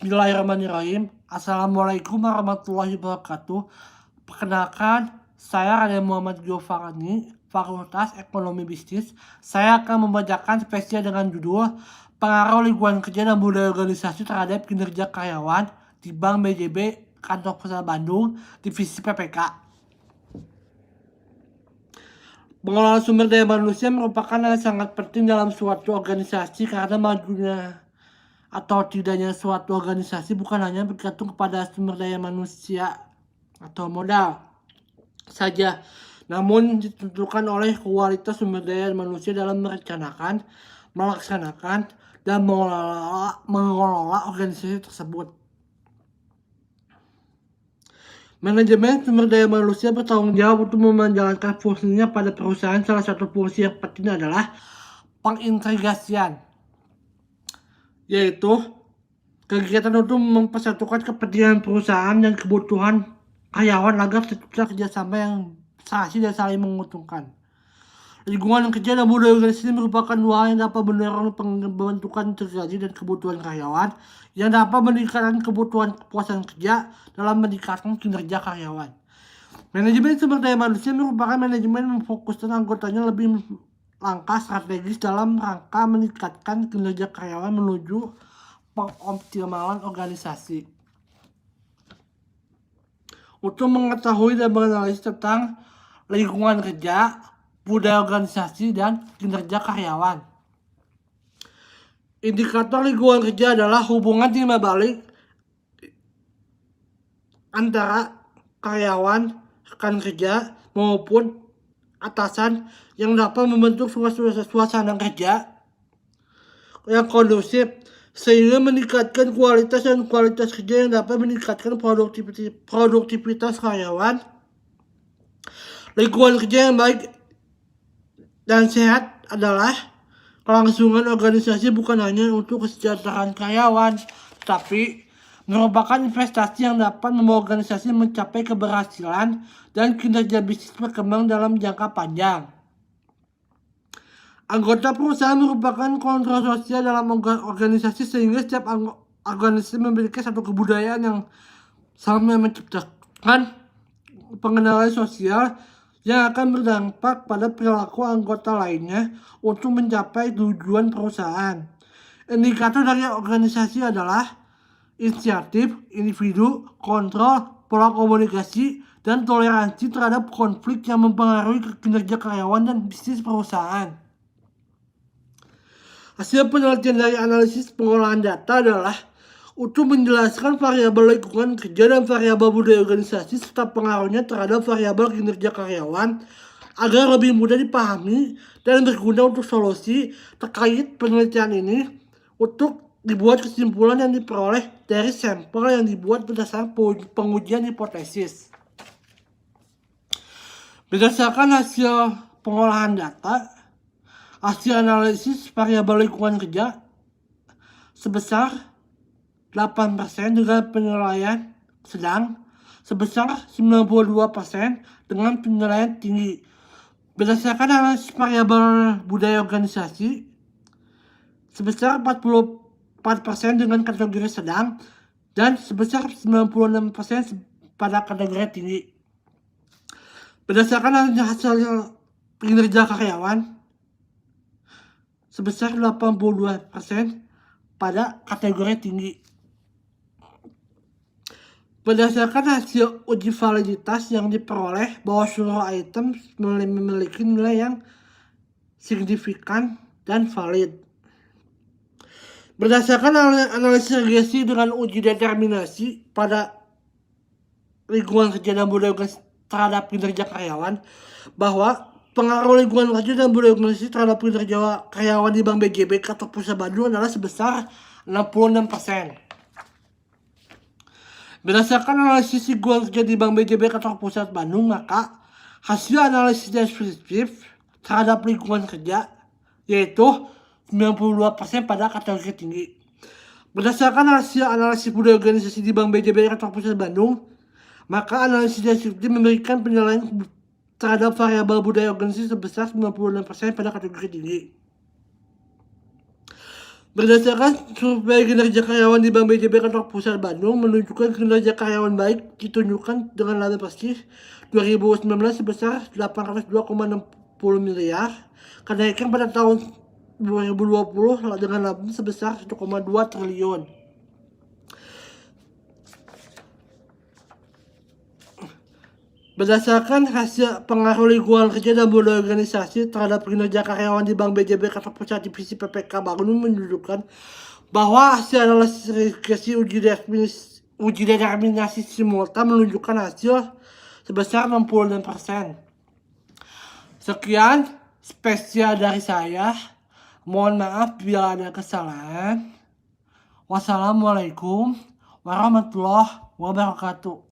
Bismillahirrahmanirrahim. Assalamualaikum warahmatullahi wabarakatuh. Perkenalkan, saya Raden Muhammad Giofarani, Fakultas Ekonomi Bisnis. Saya akan membacakan spesial dengan judul Pengaruh Lingkungan Kerja dan Budaya Organisasi terhadap Kinerja Karyawan di Bank BJB Kantor Pusat Bandung, Divisi PPK. Pengelolaan sumber daya manusia merupakan hal yang sangat penting dalam suatu organisasi karena majunya atau tidaknya suatu organisasi bukan hanya bergantung kepada sumber daya manusia atau modal saja, namun ditentukan oleh kualitas sumber daya manusia dalam merencanakan, melaksanakan, dan mengelola organisasi tersebut. Manajemen sumber daya manusia bertanggung jawab untuk menjalankan fungsinya pada perusahaan. Salah satu fungsi yang penting adalah pengintegrasian, yaitu kegiatan untuk mempersatukan kepentingan perusahaan dan kebutuhan karyawan agar tercipta kerjasama yang serasi dan saling menguntungkan. Lingkungan kerja dan budaya organisasi merupakan dua hal yang dapat mendorong pembentukan integrasi dan kebutuhan karyawan yang dapat meningkatkan kebutuhan kepuasan kerja dalam meningkatkan kinerja karyawan. Manajemen sumber daya manusia merupakan manajemen memfokuskan anggotanya lebih langkah strategis dalam rangka meningkatkan kinerja karyawan menuju pengoptimalan organisasi. Untuk mengetahui dan menganalisis tentang lingkungan kerja, budaya organisasi, dan kinerja karyawan. Indikator lingkungan kerja adalah hubungan timbal balik antara karyawan, rekan kerja, maupun atasan yang dapat membentuk suasana kerja yang kondusif sehingga meningkatkan kualitas kerja yang dapat meningkatkan produktivitas karyawan. Lingkungan kerja yang baik dan sehat adalah kelangsungan organisasi bukan hanya untuk kesejahteraan karyawan, tapi merupakan investasi yang dapat membawa organisasi mencapai keberhasilan dan kinerja bisnis berkembang dalam jangka panjang. Anggota perusahaan merupakan kontrol sosial dalam organisasi sehingga setiap organisasi memiliki satu kebudayaan yang sama menciptakan pengenalan sosial yang akan berdampak pada perilaku anggota lainnya untuk mencapai tujuan perusahaan. Indikator dari organisasi adalah inisiatif individu, kontrol, pola komunikasi, dan toleransi terhadap konflik yang mempengaruhi kinerja karyawan dan bisnis perusahaan. Hasil penelitian dari analisis pengolahan data adalah untuk menjelaskan variabel lingkungan kerja dan variabel budaya organisasi serta pengaruhnya terhadap variabel kinerja karyawan agar lebih mudah dipahami dan berguna untuk solusi terkait penelitian ini untuk dibuat kesimpulan yang diperoleh dari sampel yang dibuat berdasarkan pengujian hipotesis. Berdasarkan hasil pengolahan data, hasil analisis variabel lingkungan kerja sebesar 8% dengan penilaian sedang, sebesar 92% dengan penilaian tinggi. Berdasarkan analisis variabel budaya organisasi sebesar 44% dengan kategori sedang dan sebesar 96% pada kategori tinggi. Berdasarkan hasil kinerja karyawan sebesar 82% pada kategori tinggi. Berdasarkan hasil uji validitas yang diperoleh bahwa seluruh item memiliki nilai yang signifikan dan valid. Berdasarkan analisis regresi dengan uji determinasi pada lingkungan kerja dan budaya terhadap kinerja karyawan, bahwa pengaruh lingkungan kerja dan budaya organisasi terhadap kinerja karyawan di Bank BJB Kantor Pusat Bandung adalah sebesar 66%. Berdasarkan analisis lingkungan kerja di Bank BJB Kantor Pusat Bandung, maka hasil analisis deskriptif terhadap lingkungan kerja yaitu 92% pada kategori tinggi. Berdasarkan hasil analisis budaya organisasi di Bank BJB Kantor Pusat Bandung, maka analisis deskriptif memberikan penilaian terhadap variabel budaya organisasi sebesar 96% pada kategori tinggi. Berdasarkan survei kinerja karyawan di Bank BJB Kantor Pusat Bandung menunjukkan kinerja karyawan baik ditunjukkan dengan laba bersih 2019 sebesar 802,60 miliar, kenaikan pada tahun 2020 dengan laba sebesar 1,2 triliun. Berdasarkan hasil pengaruh lingkungan kerja dan budaya organisasi terhadap kinerja karyawan di Bank BJB Kantor Pusat Divisi PPK Bandung menunjukkan bahwa hasil analisis regresi uji determinasi simultan menunjukkan hasil sebesar 66%. Sekian spesial dari saya. Mohon maaf bila ada kesalahan. Wassalamualaikum warahmatullahi wabarakatuh.